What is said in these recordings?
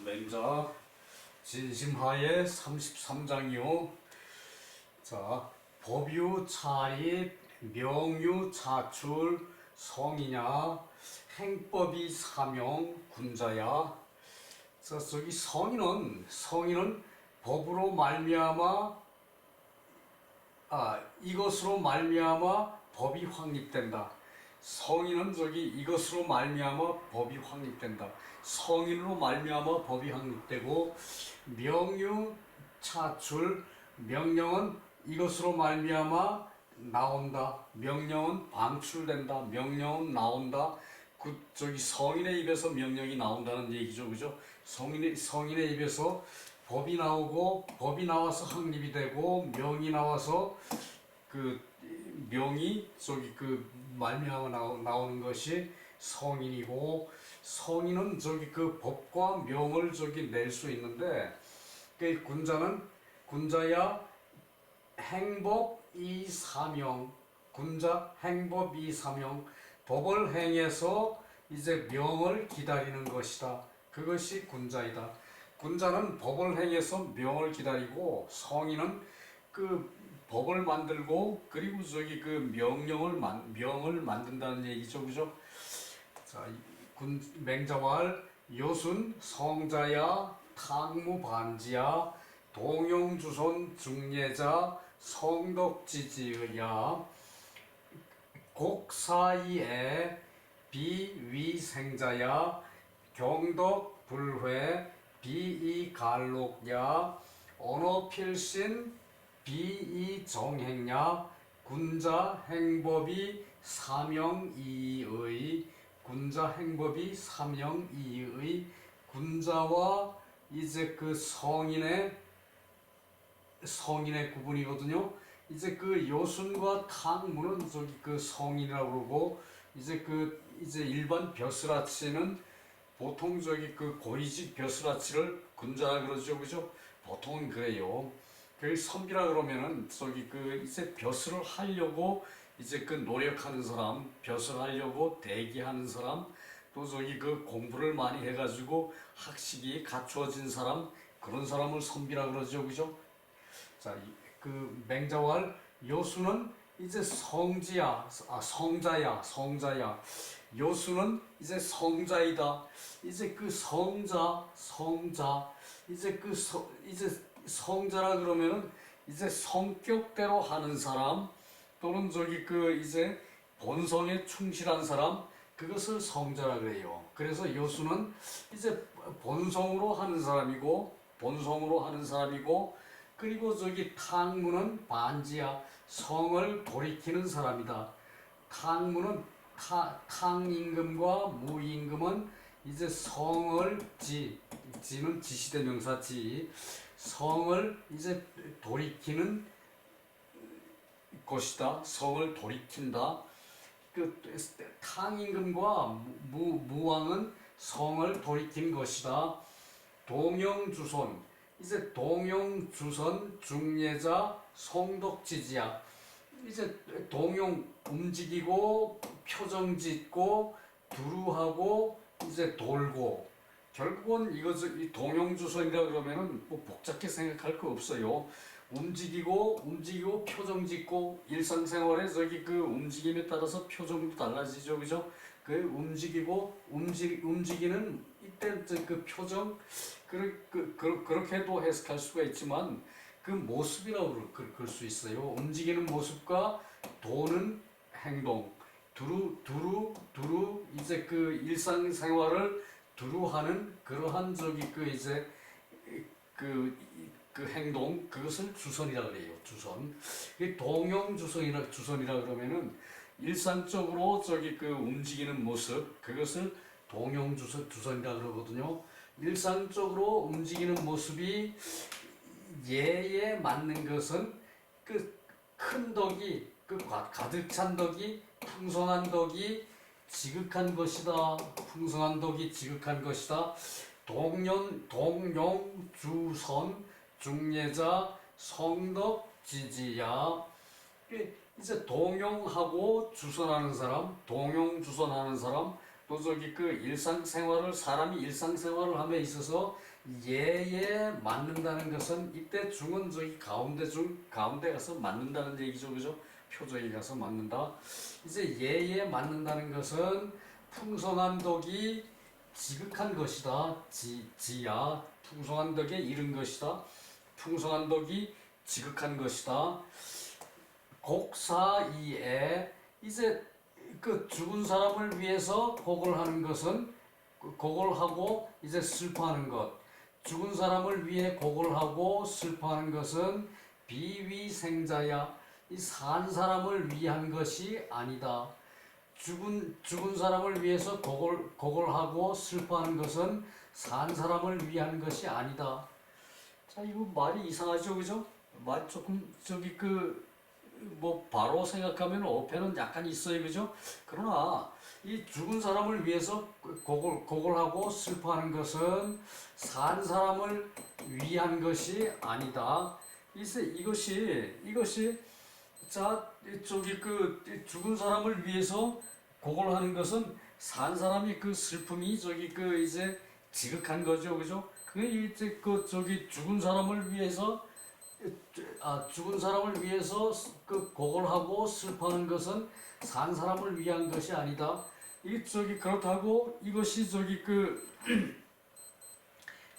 맹자 진심하에 33장이요. 자, 법유 차립 명유 자출 성이냐 행법이 사명 군자야. 자, 저기 성인은 법으로 말미암아 이것으로 말미암아 법이 확립된다. 성인은 저기 이것으로 말미암아 법이 확립된다. 성인으로 말미암아 법이 확립되고, 명유 차출 명령은 이것으로 말미암아 나온다. 명령은 방출된다. 명령은 나온다. 저기 성인의 입에서 명령이 나온다는 얘기죠, 그죠? 성인의 입에서 법이 나오고, 법이 나와서 확립이 되고, 명이 나와서 명이 저기 말미암아 나오는 것이 성인이고, 성인은 저기 법과 명을 저기 낼 수 있는데, 군자야 행법 이 사명, 군자 행법 이 사명, 법을 행해서 이제 명을 기다리는 것이다. 그것이 군자이다. 군자는 법을 행해서 명을 기다리고, 성인은 법을 만들고, 그리고 저기 명을 만든다는 얘기죠, 그죠? 자, 맹자왈 요순 성자야 탕무 반지야 동용주손 중예자 성덕지지야 곡사이에 비위생자야 경덕불회 비이갈록야 언어필신 비이정행야 군자 행법이 사명이의 군자 행법이 사명이의 군자와 이제 성인의 구분이거든요. 이제 요순과 탕무는 저기 성인이라고 그러고, 이제 일반 벼슬아치는 보통 저기 고위직 벼슬아치를 군자라 그러죠, 그죠? 보통은 그래요. 선비라 그러면은 저기 이제 벼슬을 하려고 이제 노력하는 사람, 벼슬 하려고 대기하는 사람, 또 저기 공부를 많이 해가지고 학식이 갖추어진 사람, 그런 사람을 선비라 그러죠, 그죠? 자, 맹자왈 요수는 이제 성자야. 요수는 이제 성자이다. 이제 성자, 이제 이제 성자라 그러면은 이제 성격대로 하는 사람, 또는 저기 이제 본성에 충실한 사람, 그것을 성자라 그래요. 그래서 요수는 이제 본성으로 하는 사람이고, 그리고 저기 탕무는 반지야. 성을 돌이키는 사람이다. 탕무는 탕임금과 무임금은 이제 성을 지는 지시대명사 성을 이제 돌이키는 것이다. 성을 돌이킨다. 탕임금과 무왕은 성을 돌이킨 것이다. 동영주손, 이제 동영주선 중예자 성덕지지야. 이제 동용 움직이고 표정 짓고 두루하고 이제 돌고, 결국은 이 동영주선이라 그러면은 뭐 복잡하게 생각할 거 없어요. 움직이고 표정 짓고, 일상생활에 저기 움직임에 따라서 표정도 달라지죠, 그죠? 움직이는 이때 표정, 그렇게도 해석할 수가 있지만, 모습이라고 그럴 수 있어요. 움직이는 모습과 도는 행동, 두루 이제 일상생활을 두루하는 그러한 저기 이제 행동, 그것을 주선이라 그래요. 주선. 동영주선이라 그러면은 일상적으로 저기 움직이는 모습, 그것을 동영주선이라 그러거든요. 일상적으로 움직이는 모습이 예에 맞는 것은 큰 덕이, 가득 찬 덕이, 풍성한 덕이 지극한 것이다. 풍성한 덕이 지극한 것이다. 동용주선 중예자 성덕지지야. 이제 동용하고 주선하는 사람, 동용주선하는 사람, 또 저기 그 일상생활을 사람이 일상생활을 함에 있어서 예에 맞는다는 것은 이때 중은 저기 가운데 가서 맞는다는 얘기죠, 그죠? 표적에 가서 맞는다. 이제 예에 맞는다는 것은 풍성한 덕이 지극한 것이다. 지야 풍성한 덕에 이른 것이다. 풍성한 덕이 지극한 것이다. 곡사이에 이제 그 죽은 사람을 위해서 곡을 하는 것은 곡을 하고 이제 슬퍼하는 것. 죽은 사람을 위해 곡을 하고 슬퍼하는 것은 비위생자야. 이 산 사람을 위한 것이 아니다. 죽은 사람을 위해서 곡을 하고 슬퍼하는 것은 산 사람을 위한 것이 아니다. 자, 이거 말이 이상하죠, 그죠? 말 조금 저기 뭐 바로 생각하면 어폐는 약간 있어요, 그죠? 그러나 이 죽은 사람을 위해서 곡을 하고 슬퍼하는 것은 산 사람을 위한 것이 아니다. 이것이 자 저기 죽은 사람을 위해서 곡을 하는 것은 산 사람이 그 슬픔이 저기 이제 지극한 거죠, 그죠? 그 이제 저기 죽은 사람을 위해서 그 곡을 하고 슬퍼하는 것은 산 사람을 위한 것이 아니다. 이 저기 그렇다고 이것이 저기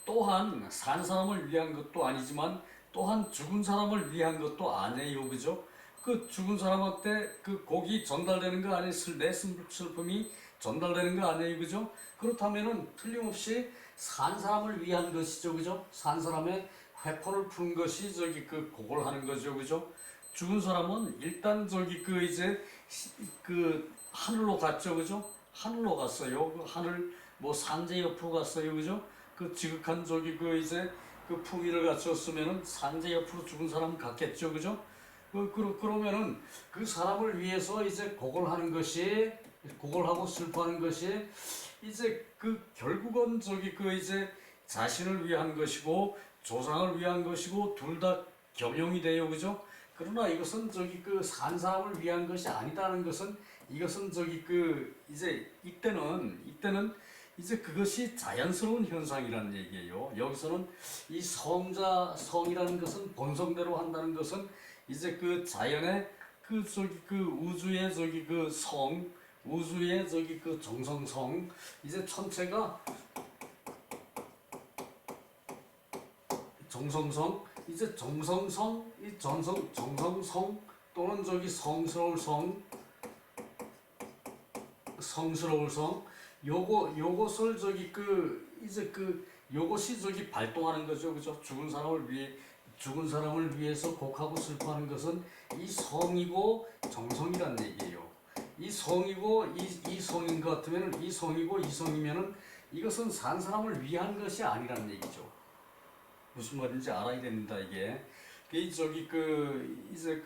또한 산 사람을 위한 것도 아니지만 또한 죽은 사람을 위한 것도 아니에요, 그죠? 그 죽은 사람한테 그 곡이 전달되는 거 아니에요? 내 슬픔이 전달되는 거 아니에요, 그죠? 그렇다면은 틀림없이 산 사람을 위한 것이죠, 그죠? 산 사람의 회포를 푸는 것이 저기 곡을 하는 거죠, 그죠? 죽은 사람은 일단 저기 이제 하늘로 갔죠, 그죠? 하늘로 갔어요. 그 하늘 뭐 산재 옆으로 갔어요, 그죠? 그 지극한 저기 이제 품위를 갖췄으면은 산재 옆으로 죽은 사람 갔겠죠, 그죠? 그러면은 그 사람을 위해서 이제 곡을 하는 것이 곡을 하고 슬퍼하는 것이 이제 결국은 저기 이제 자신을 위한 것이고 조상을 위한 것이고 둘 다 겸용이 돼요, 그죠? 그러나 이것은 저기 산 사람을 위한 것이 아니다는 것은 이것은 저기 이때는 이제 그것이 자연스러운 현상이라는 얘기예요. 여기서는 이 성이라는 것은 본성대로 한다는 것은 이제 자연의 우주의 저기 우주의 저기 정성성, 이제 천체가 정성성, 이제 정성성, 정성성 또는 저기 성스러울 성, 요것을 저기 이제 요것이 저기 발동하는 거죠, 그죠? 죽은 사람을 위해서 곡하고 슬퍼하는 것은 이 성이고 정성이란 얘기예요. 이 성이고 이 성인 것 같으면은 이 성이고 이 성이면은 이것은 산 사람을 위한 것이 아니란 얘기죠. 무슨 말인지 알아야 됩니다, 이게. 저기 이제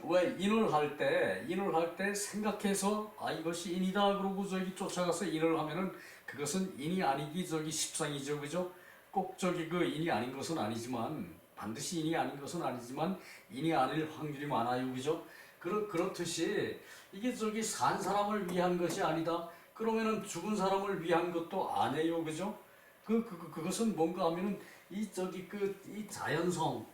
왜 인을 할 때 생각해서 이것이 인이다 그러고 저기 쫓아가서 인을 하면은 그것은 인이 아니기 저기 십상이죠, 그죠? 꼭 저기 인이 아닌 것은 아니지만 반드시 인이 아닌 것은 아니지만 인이 아닐 확률이 많아요, 그죠? 그렇듯이 이게 저기 산 사람을 위한 것이 아니다. 그러면은 죽은 사람을 위한 것도 아니에요, 그죠? 그것은 뭔가 하면은 이 저기 이 자연성,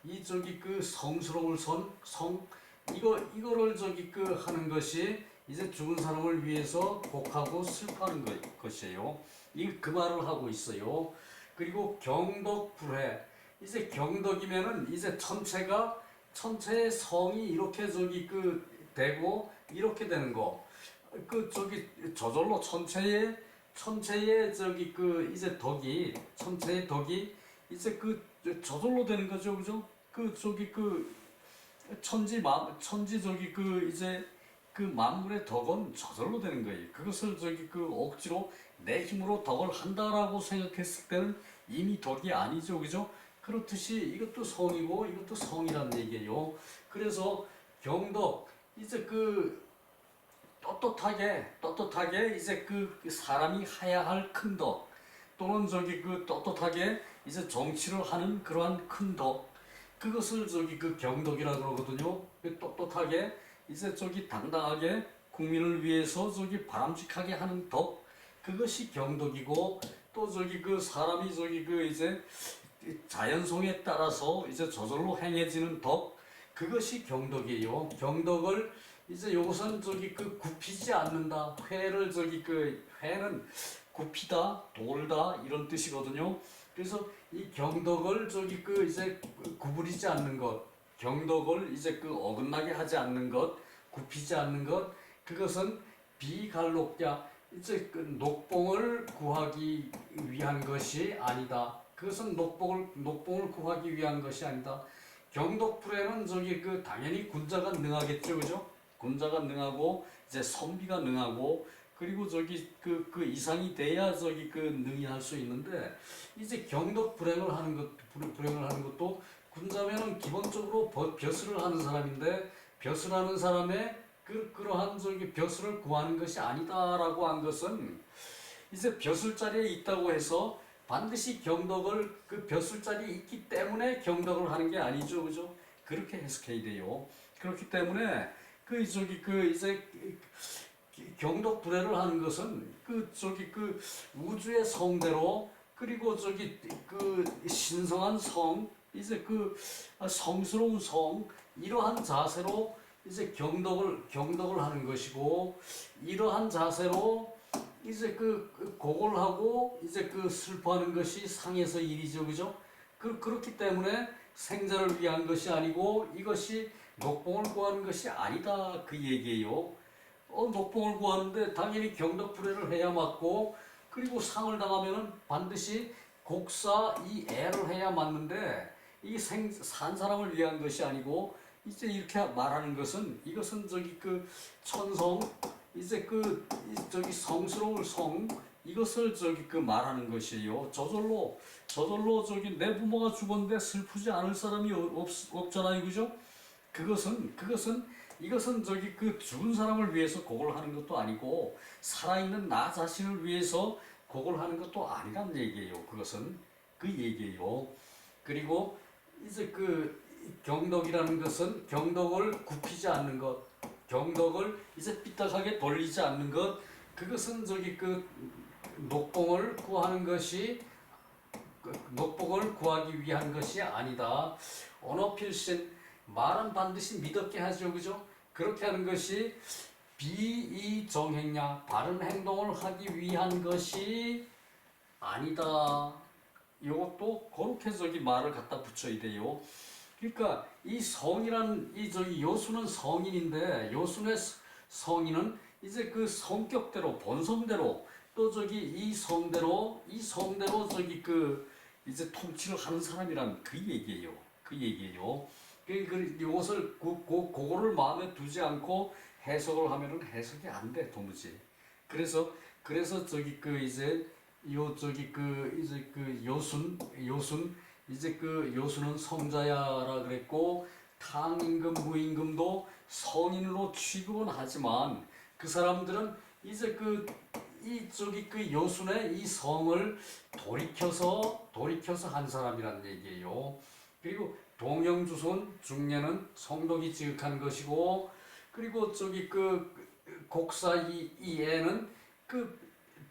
이 저기 성스러울 성, 이거를 저기 하는 것이 이제 죽은 사람을 위해서 곡하고 슬퍼하는 것이에요. 그 말을 하고 있어요. 그리고 경덕불회, 이제 경덕이면은 이제 천체의 성이 이렇게 저기 되고 이렇게 되는 거. 저기 저절로 천체의 저기 이제 천체의 덕이 이제 저절로 되는 거죠, 그죠? 저기 천지 저기 이제 만물의 덕은 저절로 되는 거예요. 그것을 저기 억지로 내 힘으로 덕을 한다라고 생각했을 때는 이미 덕이 아니죠, 그죠? 그렇듯이 이것도 성이고 이것도 성이란 얘기예요. 그래서 경덕, 이제 떳떳하게 이제 사람이 해야 할 큰 덕, 또는 저기 떳떳하게 이제 정치를 하는 그러한 큰 덕, 그것을 저기 경덕이라 그러거든요. 떳떳하게 이제 저기 당당하게 국민을 위해서 저기 바람직하게 하는 덕, 그것이 경덕이고, 또 저기 그 사람이 저기 그 이제 자연성에 따라서 이제 저절로 행해지는 덕, 그것이 경덕이에요. 경덕을 이제 요것은 저기 그 굽히지 않는다. 회를 저기 그 회는 굽히다, 돌다 이런 뜻이거든요. 그래서 이 경덕을 저기 그 이제 구부리지 않는 것, 경덕을 이제 그 어긋나게 하지 않는 것, 굽히지 않는 것, 그것은 비갈록야, 이제 그 녹봉을 구하기 위한 것이 아니다. 그것은 녹봉을 구하기 위한 것이 아니다. 경덕불에는 저기 그 당연히 군자가 능하겠죠, 그죠? 군자가 능하고 이제 선비가 능하고 그리고 저기 그 이상이 돼야 저기 그 능히 할 수 있는데 이제 경덕 불행을 하는 것도 군자면은 기본적으로 벼슬을 하는 사람인데 벼슬하는 사람의 그러한 저기 벼슬을 구하는 것이 아니다라고 한 것은 이제 벼슬 자리에 있다고 해서 반드시 경덕을 그 벼슬 자리에 있기 때문에 경덕을 하는 게 아니죠, 그죠? 그렇게 해석해야 돼요. 그렇기 때문에 그 저기 그 이제 경덕 불회를 하는 것은 그 저기 그 우주의 성대로 그리고 저기 그 신성한 성 이제 그 성스러운 성 이러한 자세로 이제 경덕을 하는 것이고 이러한 자세로 이제 그 고골하고 이제 그 슬퍼하는 것이 상에서 일이죠, 그죠? 그렇기 때문에 생자를 위한 것이 아니고 이것이 녹봉을 구하는 것이 아니다 그 얘기예요. 녹봉을 구하는데 당연히 경덕불회를 해야 맞고 그리고 상을 당하면은 반드시 곡사 이 애를 해야 맞는데 이게 산 사람을 위한 것이 아니고 이제 이렇게 말하는 것은 이것은 저기 그 천성 이제 그 저기 성스러울 성 이것을 저기 그 말하는 것이에요. 저절로 저기 내 부모가 죽었는데 슬프지 않을 사람이 없잖아요, 그죠? 이것은 저기 그 죽은 사람을 위해서 곡을 하는 것도 아니고 살아있는 나 자신을 위해서 곡을 하는 것도 아니란 얘기예요. 그것은 그 얘기예요. 그리고 이제 그 경덕이라는 것은 경덕을 굽히지 않는 것, 경덕을 이제 삐딱하게 돌리지 않는 것, 그것은 저기 그 녹봉을 구하는 것이 녹복을 구하기 위한 것이 아니다. 언어필신 말은 반드시 믿었게 하죠, 그죠? 그렇게 하는 것이 비이정행냐 바른 행동을 하기 위한 것이 아니다. 이것도 그렇게 저기 말을 갖다 붙여야 돼요. 그러니까 이 성이란 이 저기 요수는 성인인데 요순의 성인은 이제 그 성격대로 본성대로 또 저기 이 성대로 저기 그 이제 통치를 하는 사람이란 그 얘기예요. 그 얘기예요. 이것을 그거를 마음에 두지 않고 해석을 하면은 해석이 안 돼, 도무지. 그래서 저기 그 이제 저기 그 이제 그 요순 이제 그 요순은 성자야라 그랬고 탕임금 무임금도 성인으로 취급은 하지만 그 사람들은 이제 이 저기 그 요순의 이 성을 돌이켜서 한 사람이란 얘기예요. 그리고 동영주손 중년은 성덕이 지극한 것이고 그리고 저기 그 곡사 이 애는 그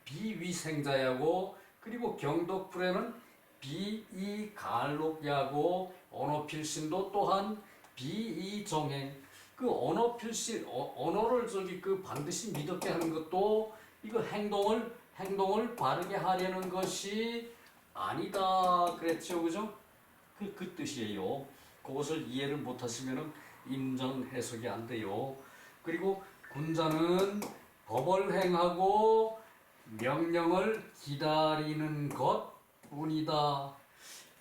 비위생자야고 그리고 경덕불에는 비이갈록야고 언어필신도 또한 비이정행 그 언어필신 언어를 저기 그 반드시 믿었게 하는 것도 이거 행동을 바르게 하려는 것이 아니다 그랬죠, 그죠? 그 뜻이에요. 그것을 이해를 못하시면은 임정 해석이 안 돼요. 그리고 군자는 법을 행하고 명령을 기다리는 것뿐이다.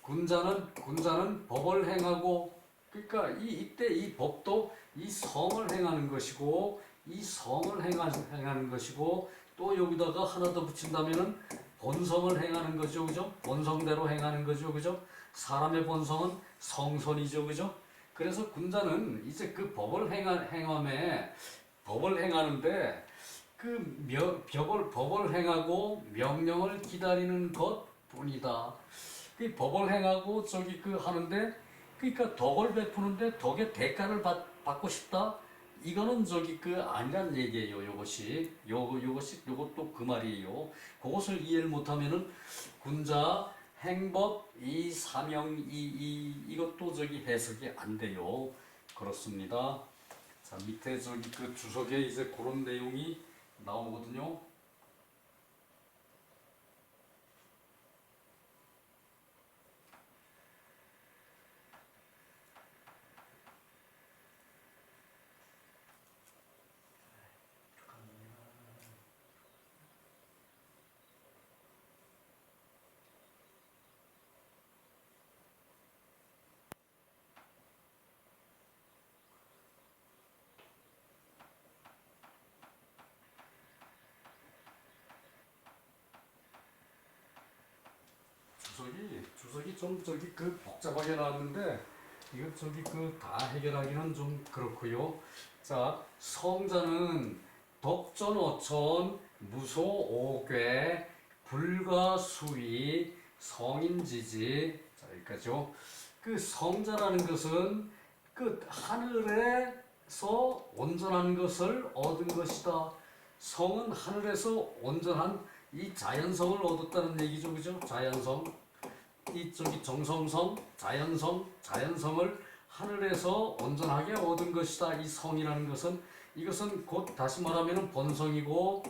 군자는 법을 행하고 그러니까 이때 이 법도 이 성을 행하는 것이고 이 성을 행하는 것이고 또 여기다가 하나 더 붙인다면은 본성을 행하는 거죠, 그죠? 본성대로 행하는 거죠, 그죠? 사람의 본성은 성선이죠, 그죠? 그래서 군자는 이제 그 법을 법을 행하는데 법을 행하고 명령을 기다리는 것뿐이다. 그 법을 행하고 저기 그 하는데 그러니까 덕을 베푸는데 덕의 대가를 받고 싶다. 이거는 저기 그 아니란 얘기예요. 요것도 그 말이에요. 그것을 이해를 못하면은 군자, 행법, 이 사명, 이것도 저기 해석이 안 돼요. 그렇습니다. 자, 밑에 저기 그 주석에 이제 그런 내용이 나오거든요. 주석이 좀 저기 그 복잡하게 나왔는데 이거 저기 그 다 해결하기는 좀 그렇고요. 자, 성자는 덕전어천 무소오괴 불가수위 성인지지. 자, 여기까지요. 그 성자라는 것은 그 하늘에서 온전한 것을 얻은 것이다. 성은 하늘에서 온전한 이 자연성을 얻었다는 얘기죠, 그죠? 자연성. 이쪽이 정성성, 자연성을 하늘에서 온전하게 얻은 것이다. 이 성이라는 것은 이것은 곧 다시 말하면 본성이고,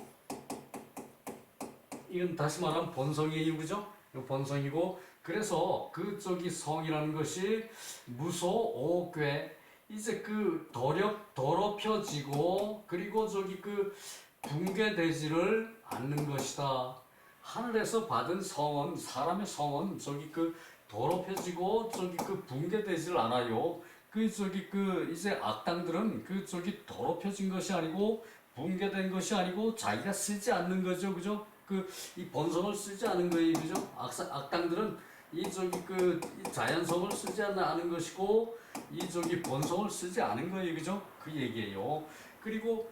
이건 다시 말하면 본성이에요, 그죠? 본성이고, 그래서 그쪽이 성이라는 것이 무소오괴, 이제 그 더럽혀지고, 그리고 저기 그 붕괴되지를 않는 것이다. 하늘에서 받은 성은, 사람의 성은 저기 그 더럽혀지고 저기 그 붕괴되지를 않아요. 그 저기 그 이제 악당들은 그 저기 더럽혀진 것이 아니고 붕괴된 것이 아니고 자기가 쓰지 않는 거죠, 그죠? 그 이 본성을 쓰지 않은 거예요, 그죠? 악당들은 이 저기 그 이 자연성을 쓰지 않는 것이고 이 저기 본성을 쓰지 않은 거예요, 그죠? 그 얘기예요. 그리고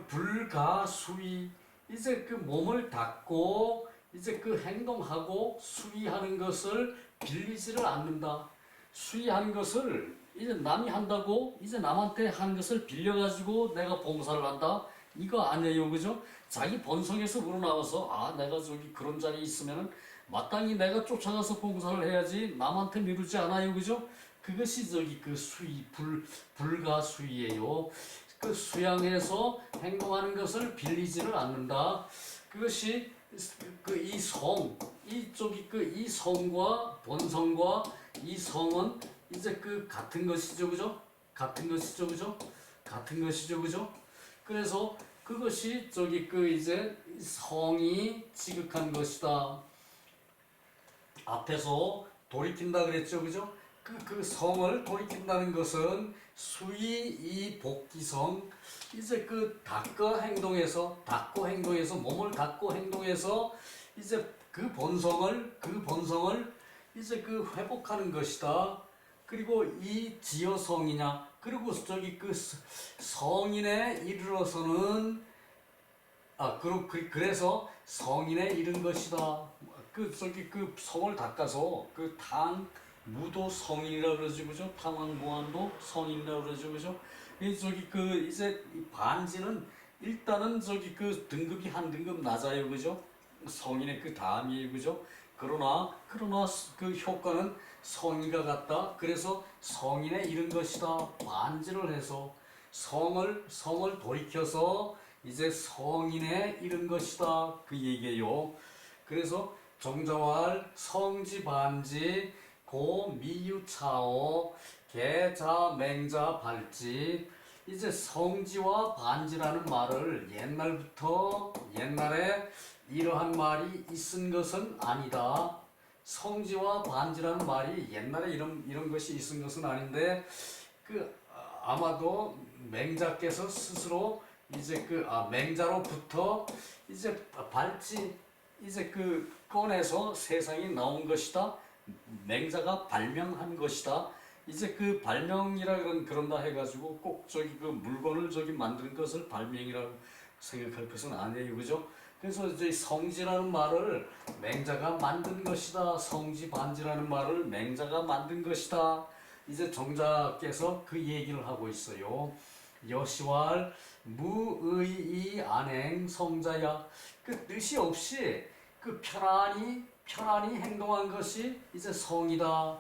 불가수위, 이제 그 몸을 닦고 이제 그 행동하고 수위하는 것을 빌리지를 않는다. 수위하는 것을 이제 남이 한다고 이제 남한테 한 것을 빌려가지고 내가 봉사를 한다. 이거 아니에요, 그죠? 자기 본성에서 우러나와서 아 내가 저기 그런 자리에 있으면은 마땅히 내가 쫓아가서 봉사를 해야지 남한테 미루지 않아요, 그죠? 그것이 저기 그 불가수위예요. 그 수양해서 행동하는 것을 빌리지를 않는다. 그것이 그 이 성, 이쪽이 그 이 성과 본성과 이 성은 이제 그 같은 것이죠, 그죠? 같은 것이죠, 그죠? 같은 것이죠, 그죠? 그래서 그것이 저기 그 이제 성이 지극한 것이다. 앞에서 돌이킨다 그랬죠, 그죠? 그 성을 돌이킨다는 것은 수의 이 복기성, 이제 그 닦고 행동해서 몸을 닦고 행동해서 이제 그 본성을 이제 그 회복하는 것이다. 그리고 이 지어성이냐, 그리고 저기 그 성인에 이르러서는 그래서 성인에 이른 것이다. 그 저기 그 성을 닦아서 그 무도 성인이라 그러죠, 그죠? 탕왕무한도 성인이라 그러죠, 그죠? 이 저기 그 이제 이 반지는 일단은 저기 그 등급이 한 등급 낮아요, 그죠? 성인의 그 다음이에요, 그죠? 그러나 그 효과는 성의가 같다. 그래서 성인에 이른 것이다. 반지를 해서 성을 돌이켜서 이제 성인에 이른 것이다. 그 얘기예요. 그래서 정자왈 성지반지 고미유차오 개자맹자 발지, 이제 성지와 반지라는 말을 옛날에 이러한 말이 있은 것은 아니다. 성지와 반지라는 말이 옛날에 이런 것이 있은 것은 아닌데 그 아마도 맹자께서 스스로 이제 맹자로부터 이제 발지 이제 그 꺼내서 세상에 나온 것이다. 맹자가 발명한 것이다. 이제 그 발명이라 그런다 해가지고 꼭 저기 그 물건을 저기 만드는 것을 발명이라고 생각할 것은 아니에요, 그죠? 그래서 이제 성지라는 말을 맹자가 만든 것이다. 성지 반지라는 말을 맹자가 만든 것이다. 이제 정자께서 그 얘기를 하고 있어요. 여시왈 무의이 안행 성자야. 그 뜻이 없이 그 편안히 행동한 것이 이제 성이다.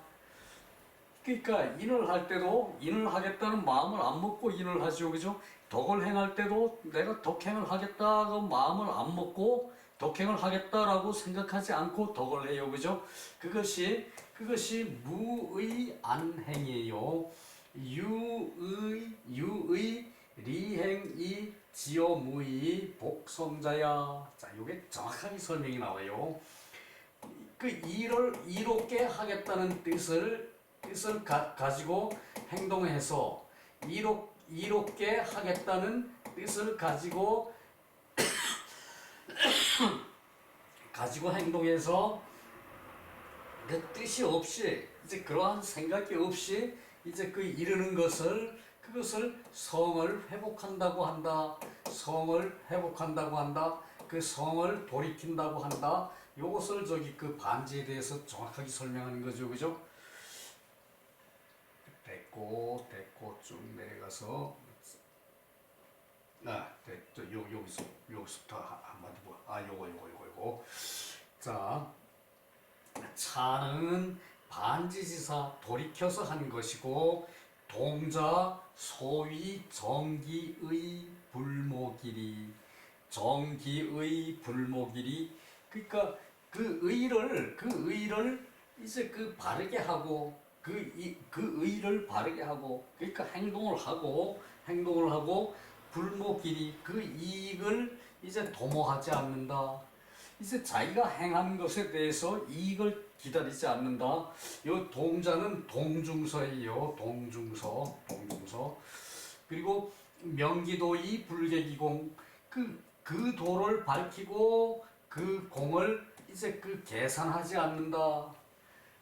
그러니까 인을 할 때도 인을 하겠다는 마음을 안 먹고 인을 하죠, 그죠? 덕을 행할 때도 내가 덕행을 하겠다고 마음을 안 먹고 덕행을 하겠다라고 생각하지 않고 덕을 해요, 그죠? 그것이 무의 안행이에요. 유의 리행이 지어무의 복성자야. 자, 이게 정확하게 설명이 나와요. 그 일을 이롭게 하겠다는 뜻을 가지고 행동해서 이롭게 하겠다는 뜻을 가지고 행동해서 그 뜻이 없이 이제 그러한 생각이 없이 이제 그 이르는 그것을 성을 회복한다고 한다. 성을 회복한다고 한다. 그 성을 돌이킨다고 한다. 요것을 그 반지에 대해서 정확하게 설명하는 거죠, 그죠? 됐고 쭉 내려가서 여기서부터 한마디 요거. 자, 차는 반지지사 돌이켜서 한 것이고 동자 소위 정기의 불목이리. 그러니까 그 의를 이제 그 바르게 하고 그 의를 바르게 하고 그러니까 행동을 하고 불목이리 그 이익을 이제 도모하지 않는다. 이제 자기가 행하는 것에 대해서 이익을 기다리지 않는다. 요 동자는 동중서예요. 동중서. 그리고 명기도이 불객이공 그 도를 밝히고 그 공을 이제 그 계산하지 않는다.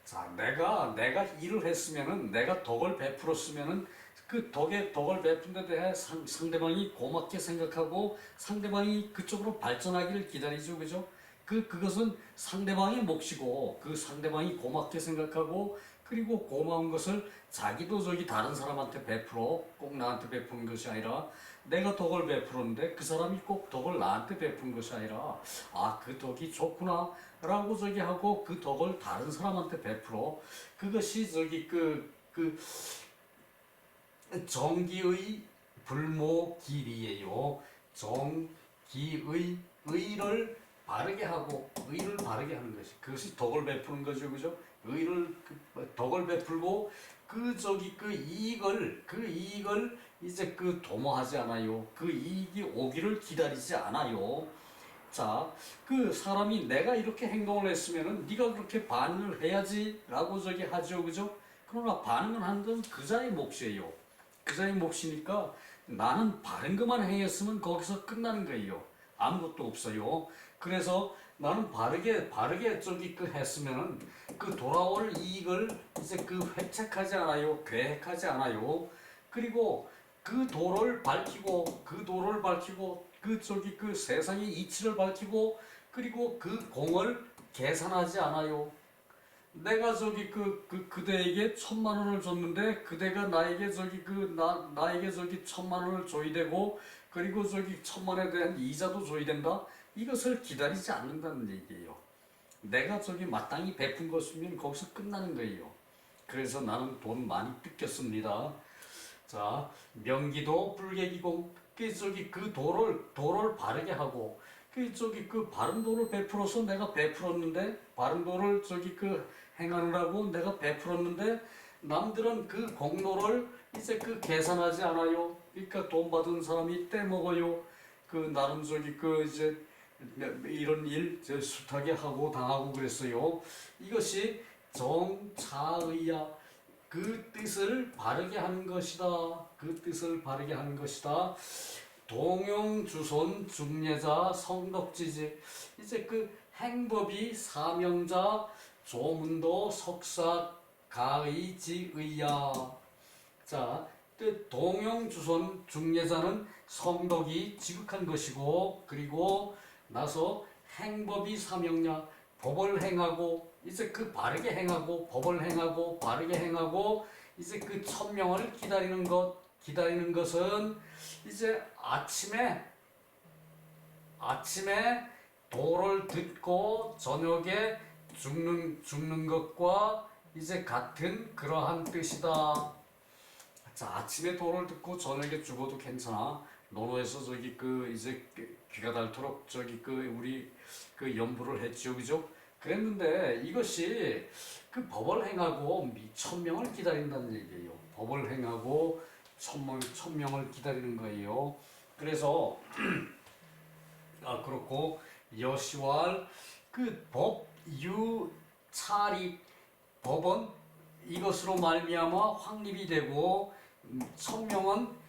자, 내가 일을 했으면은 내가 덕을 베풀었으면은 그 덕을 베푼 데 대해 상대방이 고맙게 생각하고 상대방이 그쪽으로 발전하기를 기다리죠, 그죠? 그것은 상대방의 몫이고 그 상대방이 고맙게 생각하고 그리고 고마운 것을 자기도 다른 사람한테 베풀어 꼭 나한테 베푸는 것이 아니라 내가 덕을 베풀었는데 그 사람이 꼭 덕을 나한테 베푼 것이 아니라 그 덕이 좋구나 라고 하고 그 덕을 다른 사람한테 베풀어 그것이 정기의 불모길이에요. 정기의 의를 바르게 하는 것이 그것이 덕을 베푸는 거죠, 그죠? 덕을 베풀고 그 이익을 이제 그 도모하지 않아요. 그 이익이 오기를 기다리지 않아요. 자, 그 사람이 내가 이렇게 행동을 했으면은 네가 그렇게 반응을 해야지라고 하죠, 그죠? 그러나 반응을 하는 건 그자의 몫이에요. 그자의 몫이니까 나는 바른 것만 행했으면 거기서 끝나는 거예요. 아무것도 없어요. 그래서 나는 바르게 했으면은 그 돌아올 이익을 이제 회책하지 않아요. 계획하지 않아요. 그리고 그 도를 밝히고 그 세상의 이치를 밝히고 그리고 그 공을 계산하지 않아요. 내가 그대에게 1,000,000원을 줬는데 그대가 나에게 나에게 1,000,000원을 줘야 되고 그리고 1,000,000원에 대한 이자도 줘야 된다. 이것을 기다리지 않는다는 얘기예요. 내가 마땅히 베푼 것이면 거기서 끝나는 거예요. 그래서 나는 돈 많이 뜯겼습니다. 자, 명기도 불객이공 그 도를 바르게 하고 그 바른 도를 베풀어서 내가 베풀었는데 바른 도를 행하느라고 내가 베풀었는데 남들은 그 공로를 이제 계산하지 않아요. 그러니까 돈 받은 사람이 떼먹어요. 나름 이제 이런 일 숱하게 하고 당하고 그랬어요. 이것이 정차의야. 그 뜻을 바르게 하는 것이다. 동용주손 중례자 성덕지지. 이제 행법이 사명자 조문도 석사 가의지의야. 자, 동용주손 중례자는 성덕이 지극한 것이고 그리고 나서 행법이 사명자 법을 행하고 이제 바르게 행하고 법을 행하고 바르게 행하고 이제 천명을 기다리는 것 기다리는 것은 이제 아침에 도를 듣고 저녁에 죽는 것과 이제 같은 그러한 뜻이다. 자, 아침에 도를 듣고 저녁에 죽어도 괜찮아. 논어에서 저기 그 이제 귀가 닳도록 저기 그 우리 그 연부를 했죠, 그죠? 그랬는데 이것이 그 법을 행하고 천명을 기다린다는 얘기예요. 법을 행하고 천명을 기다리는 거예요. 그래서 그렇고 여시왈 그 법, 유, 차리 법은 이것으로 말미암아 확립이 되고 천명은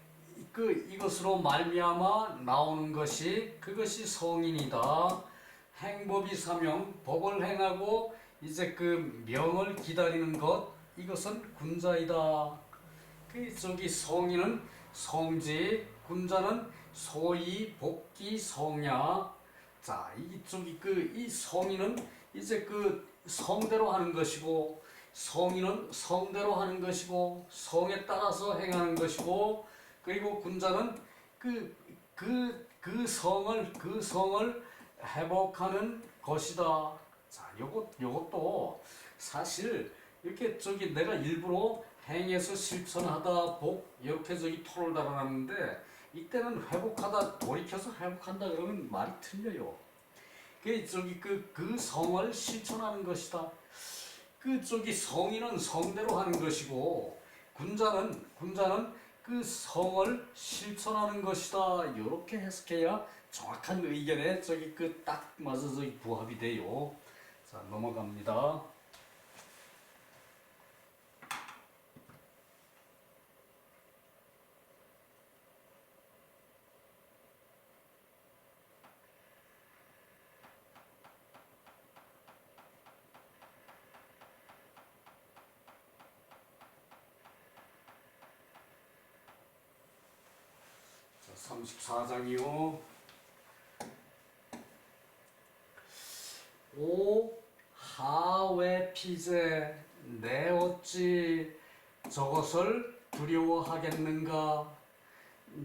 이것으로 말미암아 나오는 것이 그것이 성인이다. 행법이 사명, 법을 행하고 이제 그 명을 기다리는 것 이것은 군자이다. 그 저기 성인은 성지, 군자는 소위 복기 성야. 자, 이쪽이 이 성인은 이제 그 성대로 하는 것이고 성인은 성대로 하는 것이고 성에 따라서 행하는 것이고 그리고 군자는 그 성을 회복하는 것이다. 자, 요것도 사실 이렇게 저기 내가 일부러 행해서 실천하다 복 이렇게 저기 토를 달아놨는데 이때는 회복하다 돌이켜서 회복한다 그러면 말이 틀려요. 그 성을 실천하는 것이다. 저기 성인은 성대로 하는 것이고 군자는 그 성을 실천하는 것이다. 이렇게 해석해야 정확한 의견에 저기 딱 맞아서 저기 부합이 돼요. 자, 넘어갑니다. 자, 34장이요. 오 하웨 피제 내 어찌 저것을 두려워하겠는가?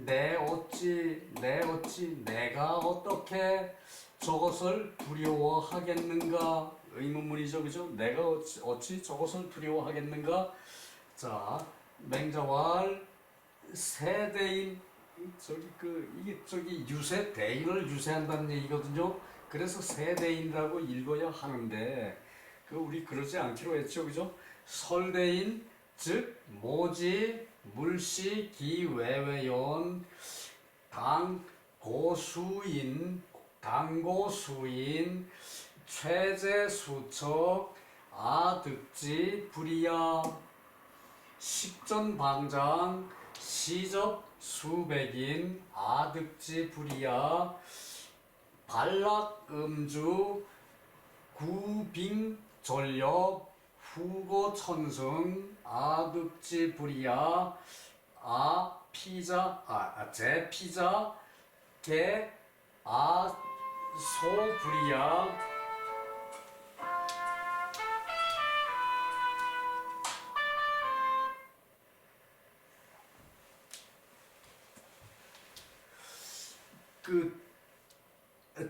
내 어찌 내가 어떻게 저것을 두려워하겠는가? 의문문이죠, 그죠? 내가 어찌 저것을 두려워하겠는가? 자, 맹자왈 세대인 이게 유세 대인을 유세한다는 얘기거든요. 그래서 세대인이라고 읽어야 하는데 우리 그러지 않기로 했죠, 그죠? 설대인 즉 모지 물시 기외외연 당고수인 최제수척 아득지 불이야 식전방장 시접 수백인 아득지 불이야 발락음주 구빙 전력 후고천승 아득지 불이야 제피자 개 소불이야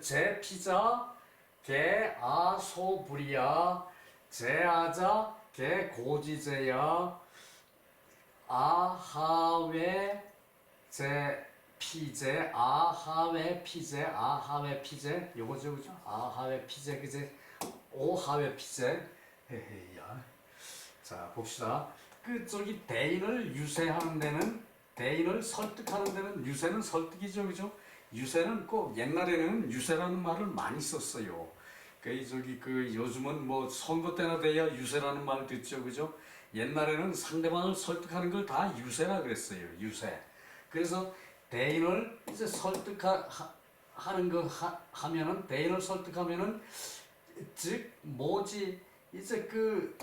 제피자 개 소불이야 제아자 개 고지제야 아하웨 제 피제 아하웨 피제 요거죠, 그죠? 아하웨 피제 그제 오하웨 피제 헤헤야. 자, 봅시다. 대인을 유세하는 데는 대인을 설득하는 데는 유세는 설득이죠, 그죠? 유세는 꼭 옛날에는 유세라는 말을 많이 썼어요. 요즘은 뭐 선거 때나 돼야 유세라는 말을 듣죠, 그죠? 옛날에는 상대방을 설득하는 걸 다 유세라 그랬어요. 유세. 그래서 대인을 이제 설득하는 거 하면은 대인을 설득하면은 즉 뭐지 이제 그를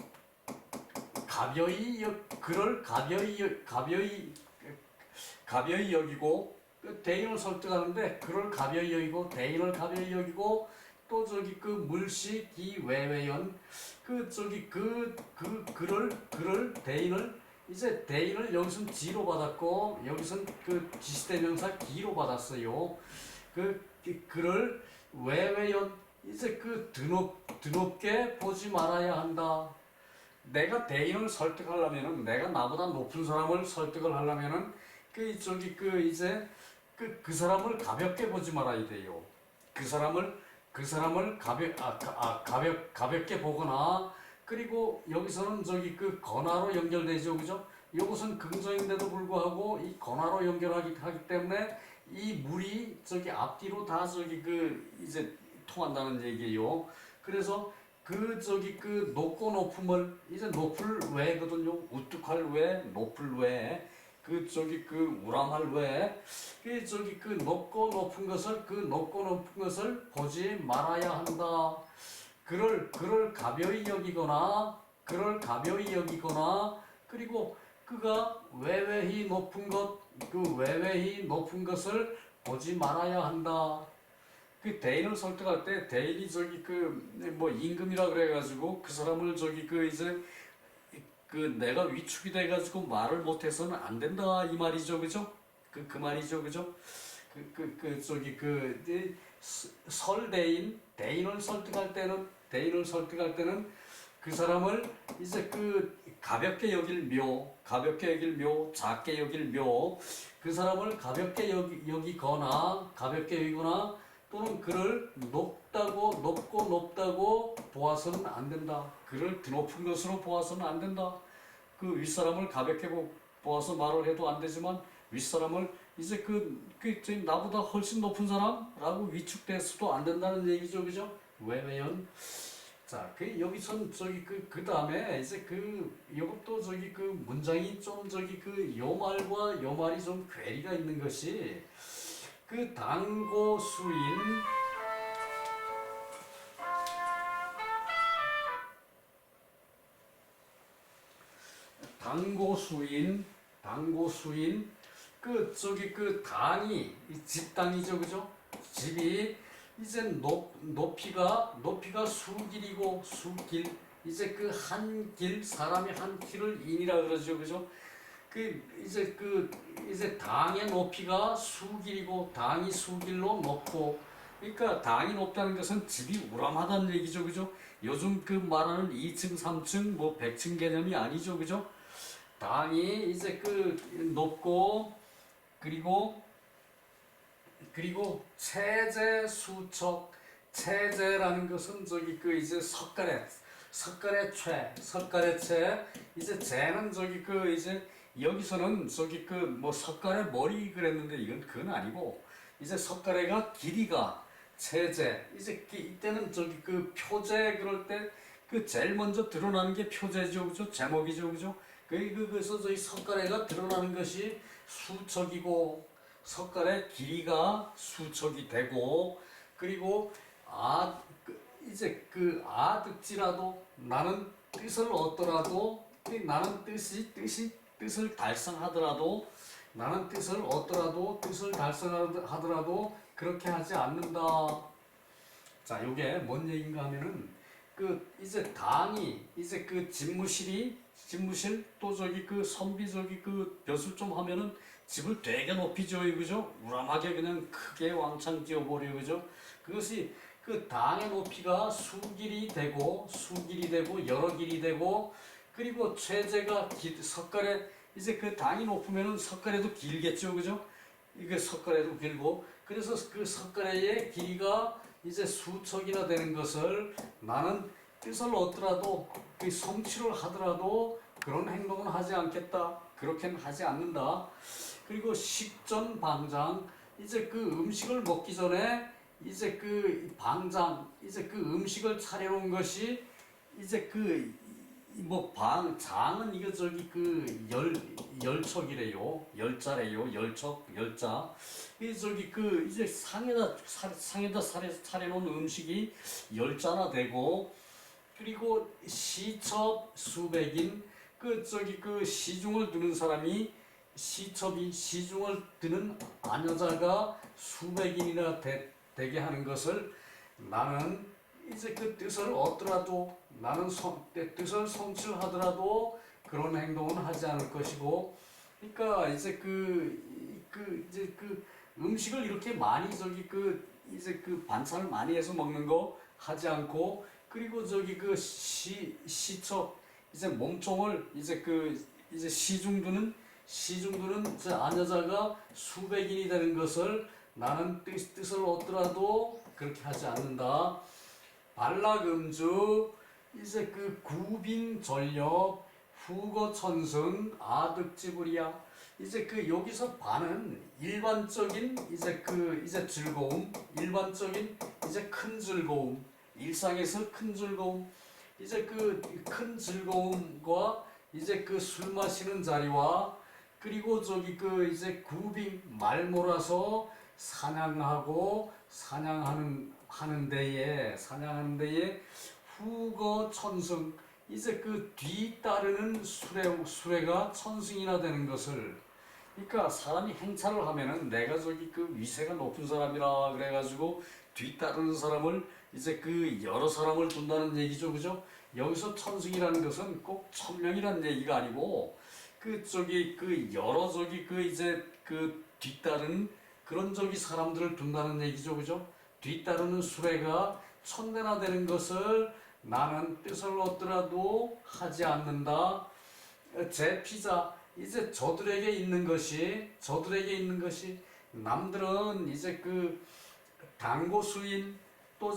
가벼이 여기고 대인을 설득하는데 그를 가벼이 여기고 대인을 가벼이 여기고 또 물시 기외외연 그를 대인을 이제 대인을 여기선 지로 받았고 여기선 그 지시대명사 기로 받았어요. 그를 외외연 이제 그 드높게 보지 말아야 한다. 내가 대인을 설득하려면은 내가 나보다 높은 사람을 설득을 하려면은 그 저기 그 이제 그 사람을 가볍게 보지 말아야 돼요. 그 사람을 가볍게 보거나 그리고 여기서는 저기 그 건화로 연결되죠, 그죠? 이것은 긍정인데도 불구하고 이 건화로 연결하기 때문에 이 물이 저기 앞뒤로 다 저기 그 이제 통한다는 얘기예요. 그래서 그 저기 그 높고 높음을 이제 높을 외거든요. 우뚝할 외, 높을 외, 그 저기 그 우람할 외, 그 저기 그 높고 높은 것을 보지 말아야 한다. 그를 가벼이 여기거나 그리고 그가 외외히 높은 것을 보지 말아야 한다. 그 대인을 설득할 때 대인이 저기 그 뭐 임금이라 그래가지고 그 사람을 저기 그 이제 그 내가 위축이 돼가지고 말을 못해서는 안 된다 이 말이죠, 그죠? 그 말이죠, 그죠? 저기 그 이제 대인을 설득할 때는 그 사람을 이제 그 가볍게 여길 묘, 작게 여길 묘, 그 사람을 가볍게 여기거나 또는 그를 높고 높다고 보아서는 안 된다. 그를 드높은 것으로 보아서는 안 된다. 그 윗사람을 가볍게 보아서 말을 해도 안 되지만 윗사람을 이제 나보다 훨씬 높은 사람라고 위축돼서도 안 된다는 얘기죠, 그죠? 왜냐면 자, 여기선 저기 그 다음에 이제 이것도 저기 그 문장이 좀 저기 요 말과 요 말이 좀 괴리가 있는 것이 그 당고수인 그 저기 그 당이 집당이죠, 그죠? 집이 이제 높이가 수길이고 수길 이제 그 한 길 사람이 한 길을 인이라 그러죠, 그죠? 이제 당의 높이가 수길이고 당이 수길로 높고 그러니까 당이 높다는 것은 집이 우람하다는 얘기죠, 그죠? 요즘 그 말하는 2층, 3층, 뭐 100층 개념이 아니죠, 그죠? 당이 이제 높고 그리고 체제 수척 체제라는 것은 저기 이제 석가래 이제 재는 저기 이제 여기서는 저기 뭐 석가래 머리 그랬는데 그건 아니고 이제 석가래가 길이가 체제 이제 이때는 저기 표제 그럴 때 제일 먼저 드러나는 게 표제죠, 그죠? 제목이죠, 그죠? 그래서 저희 석가래가 드러나는 것이 수척이고 석가래 길이가 수척이 되고 그리고 이제 득지라도 나는 뜻을 얻더라도 나는 뜻을 달성하더라도 나는 뜻을 얻더라도 뜻을 달성하더라도 그렇게 하지 않는다. 자, 요게 뭔 얘기인가 하면은 이제 당이 이제 집무실 또 저기 선비 저기 벼슬 좀 하면은 집을 되게 높이 지어요, 그죠? 우람하게 그냥 크게 왕창 지어버려요, 그죠? 그것이 당의 높이가 수길이 되고 여러 길이 되고 그리고 최제가 석가래 이제 당이 높으면은 석가래도 길겠죠, 그죠? 이게 석가래도 길고 그래서 석가래의 길이가 이제 수척이나 되는 것을 나는 뜻을 얻더라도 성취를 하더라도 그런 행동은 하지 않겠다. 그렇게는 하지 않는다. 그리고 식전방장 이제 음식을 먹기 전에 이제 방장 이제 음식을 차려놓은 것이 이제 장은 이거 저기 열척이래요. 열자래요. 열자. 이 저기 이제 상에다 차려놓은 음식이 열자나 되고 그리고 시첩 수백인 시중을 드는 사람이 시중을 드는 아녀자가 수백인이나 되게 하는 것을 나는 이제 뜻을 얻더라도 나는 뜻을 성취하더라도 그런 행동은 하지 않을 것이고, 그러니까 이제 이제 음식을 이렇게 많이 이제 반찬을 많이 해서 먹는 거 하지 않고, 그리고 시척 이제 몸통을 이제 시중 두는 저 아녀자가 수백인이 되는 것을 나는 뜻을 얻더라도 그렇게 하지 않는다. 발라금주 이제 구빙전력 후거천승 아득지불이야. 이제 여기서 반은 일반적인 이제 즐거움, 일반적인 이제 큰 즐거움, 일상에서 큰 즐거움, 이제 큰 즐거움과 이제 술 마시는 자리와, 그리고 이제 구빙 말 몰아서 사냥하는 데에 후거 천승 이제 뒤따르는 수레가 천승이나 되는 것을, 그러니까 사람이 행차를 하면은 내가 위세가 높은 사람이라 그래가지고 뒤따르는 사람을 이제 여러 사람을 둔다는 얘기죠, 그죠? 여기서 천승이라는 것은 꼭 1000명이라는 얘기가 아니고 여러 이제 뒤따르는 그런 사람들을 둔다는 얘기죠, 그죠? 뒤따르는 수레가 1000대나 되는 것을 나는 뜻을 얻더라도 하지 않는다. 제 피자 이제 저들에게 있는 것이 남들은 이제 당고수인 또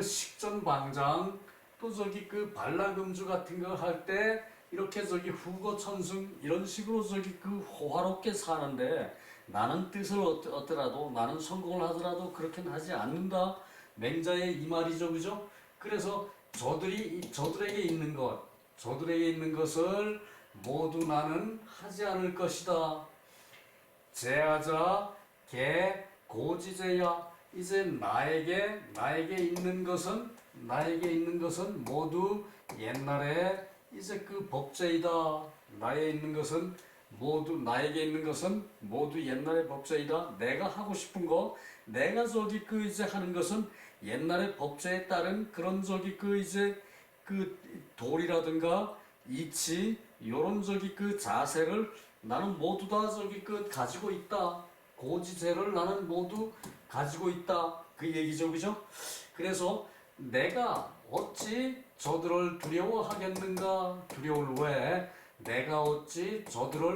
식전방장 또 발라금주 같은 거 할 때 이렇게 후거천승 이런 식으로 호화롭게 사는데, 나는 뜻을 얻더라도 나는 성공을 하더라도 그렇게는 하지 않는다. 맹자의 이 말이죠, 그죠? 그래서 저들에게 있는 것을 모두 나는 하지 않을 것이다. 제하자 개 고지제야. 이제 나에게 있는 것은 모두 옛날에 이제 법제이다. 나에게 있는 것은 모두 옛날의 법제이다. 내가 하고 싶은 거, 내가 이제 하는 것은 옛날의 법제에 따른 그런 이제 도리라든가 이치 요런 자세를 나는 모두 다 가지고 있다. 고지제를 나는 모두 가지고 있다. 그 얘기죠, 그죠? 그래서 내가 어찌 저들을 두려워하겠는가? 두려울 왜? 내가 어찌 저들을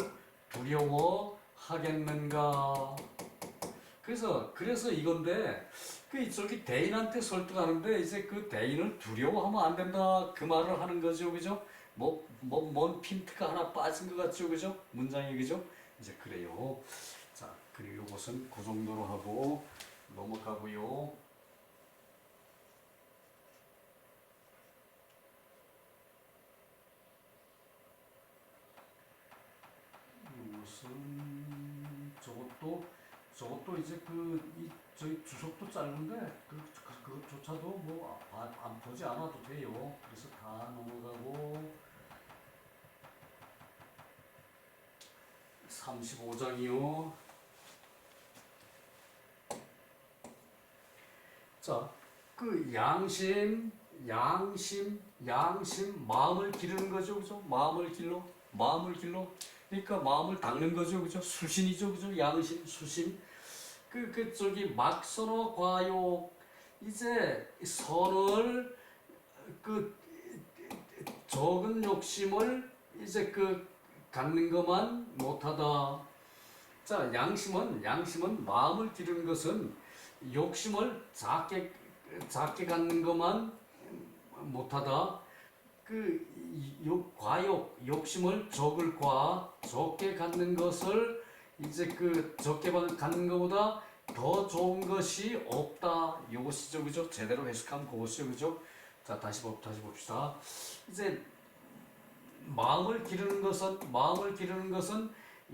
두려워하겠는가? 그래서 이건데, 대인한테 설득하는데, 이제 대인을 두려워하면 안 된다. 그 말을 하는 거죠, 그죠? 뭔 핀트가 하나 빠진 것 같죠, 그죠? 문장이, 그죠? 이제 그래요. 자, 그리고 이것은 그 정도로 하고 넘어가고요. 이것은 저것도 이제 저희 주석도 짧은데 그조차도 뭐 안 보지 않아도 돼요. 그래서 다 넘어가고 35장이요. 자, 양심 마음을 기르는 거죠, 그죠? 마음을 길러. 그러니까 마음을 닦는 거죠, 그죠? 수신이죠, 그죠? 양심, 수신. 막선어 과욕 이제 선을 적은 욕심을 이제 갖는 것만 못하다. 자, 양심은 마음을 기르는 것은 욕심을 작게 갖는 것만 못하다. 과욕 욕심을 적게 갖는 것을 이제 적게 갖는 것보다 더 좋은 것이 없다. 이것이죠, 그죠? 제대로 해석하면 그것이죠, 그죠? 자, 다시 봅시다. 이제 마음을 기르는 것은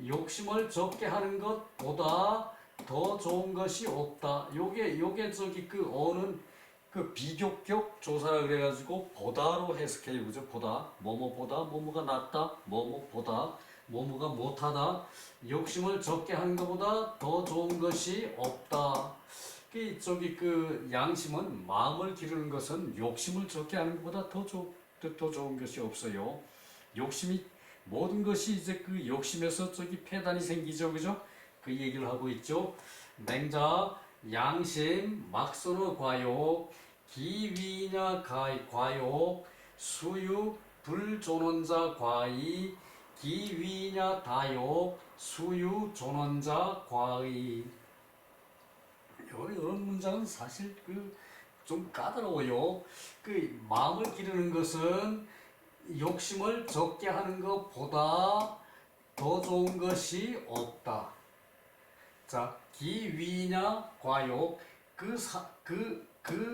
욕심을 적게 하는 것보다 더 좋은 것이 없다. 요게 어는 비교격 조사라 그래가지고 보다로 해석해요, 그죠? 보다 뭐뭐보다 뭐뭐가 낫다, 뭐뭐보다 뭐뭐가 못하다. 욕심을 적게 하는 것보다 더 좋은 것이 없다. 양심은 마음을 기르는 것은 욕심을 적게 하는 것보다 더 좋은 것이 없어요. 모든 것이 이제 그 욕심에서 저기 폐단이 생기죠, 그죠? 그 얘기를 하고 있죠. 맹자, 양심, 막선어 과욕, 기위냐 과욕, 수유, 불존원자 과의, 기위냐 다욕, 수유 존원자 과의. 이런 문장은 사실 좀 까다로워요. 그 마음을 기르는 것은 욕심을 적게 하는 것보다 더 좋은 것이 없다. 자, 기위냐 과욕, 그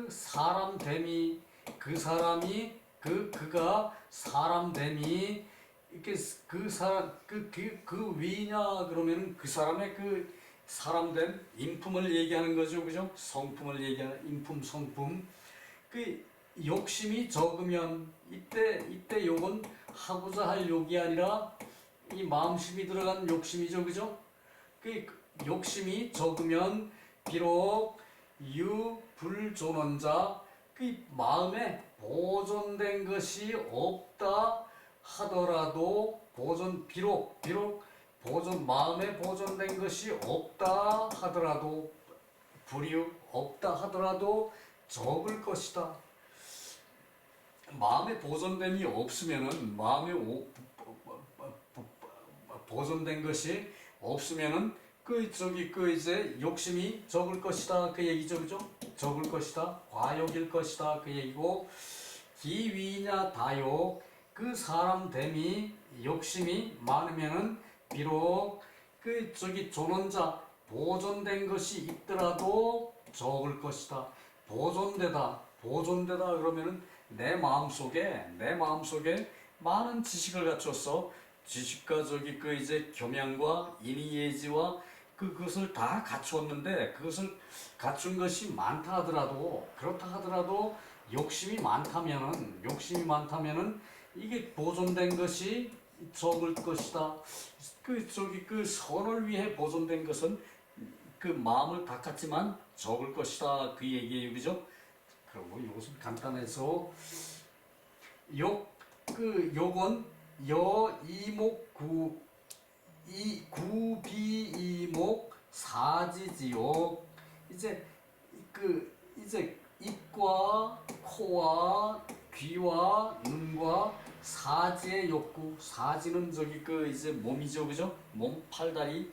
사람 됨이, 그가 사람 됨이, 이렇게 그 사람, 그 위냐 그러면 그 사람의 그 사람됨, 인품을 얘기하는 거죠, 그죠? 성품을 얘기하는 인품, 성품. 그 욕심이 적으면 이때 욕은 하고자 할 욕이 아니라 이 마음심이 들어간 욕심이죠, 그죠? 그 욕심이 적으면 비록 유불존원자, 그 마음에 보존된 것이 없다 하더라도 비록 마음에 보존된 것이 없다 하더라도 불이익 없다 하더라도 적을 것이다. 마음에 보존됨이 없으면은 보존된 것이 없으면은 이제 욕심이 적을 것이다 그 얘기죠, 그죠? 적을 것이다, 과욕일 것이다 그 얘기고, 기위냐 다욕, 그 사람 됨이 욕심이 많으면은 비록 존원자 보존된 것이 있더라도 적을 것이다. 보존되다 그러면은 내 마음속에 많은 지식을 갖췄어. 지식과 이제 교양과 인의예지와 그것을 다 갖추었는데, 그것을 갖춘 것이 그렇다 하더라도 욕심이 많다면은 이게 보존된 것이 적을 것이다. 선을 위해 보존된 것은 그 마음을 닦았지만 적을 것이다 그 얘기예요, 그죠? 그리고 이것은 간단해서 욕은 여이목 구비이목 사지지욕. 이제 입과 코와 귀와 눈과 사지의 욕구, 사지는 이제 몸이죠, 그죠? 몸, 팔다리,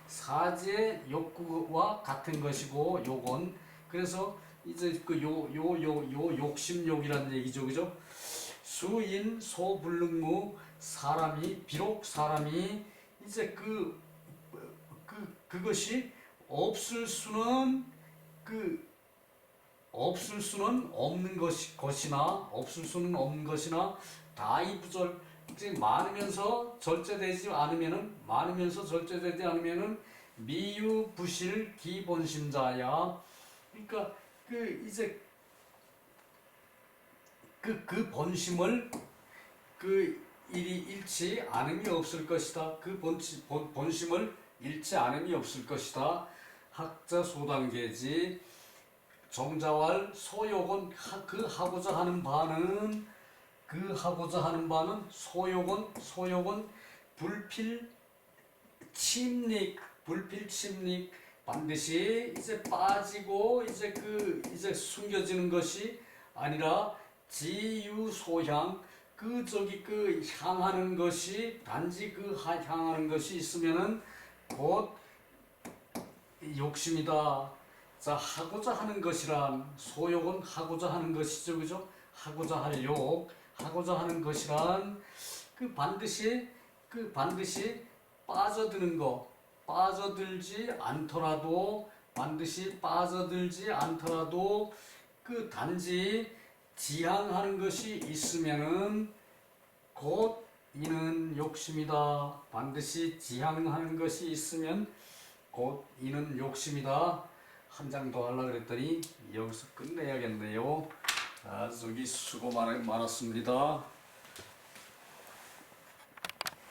사지의 욕구와 같은 것이고, 욕은 그래서 이제 욕심욕이라는 얘기죠, 그죠? 수인 소불능무, 비록 사람이 이제 그것이 없을 수는 없는 것이나 다이부절, 이제 많으면서 절제되지 않으면은 미유부실 기본심자야. 그러니까 이제 그 본심을 잃지 않음이 없을 것이다. 그 본심을 잃지 않음이 없을 것이다. 학자 소단계지. 정자왈 소욕은 하고자 하는 바는 소욕은 불필침닉, 반드시 이제 빠지고 이제 숨겨지는 것이 아니라 지유소향, 향하는 것이, 단지 향하는 것이 있으면은 곧 욕심이다. 자, 하고자 하는 것이란, 소욕은 하고자 하는 것이죠, 그죠? 하고자 할 욕, 하고자 하는 것이란 반드시 빠져드는 거, 반드시 빠져들지 않더라도 단지 지향하는 것이 있으면은 곧 이는 욕심이다. 반드시 지향하는 것이 있으면 곧 이는 욕심이다. 한 장 더 하려고 그랬더니 여기서 끝내야겠네요. 수고 많았습니다.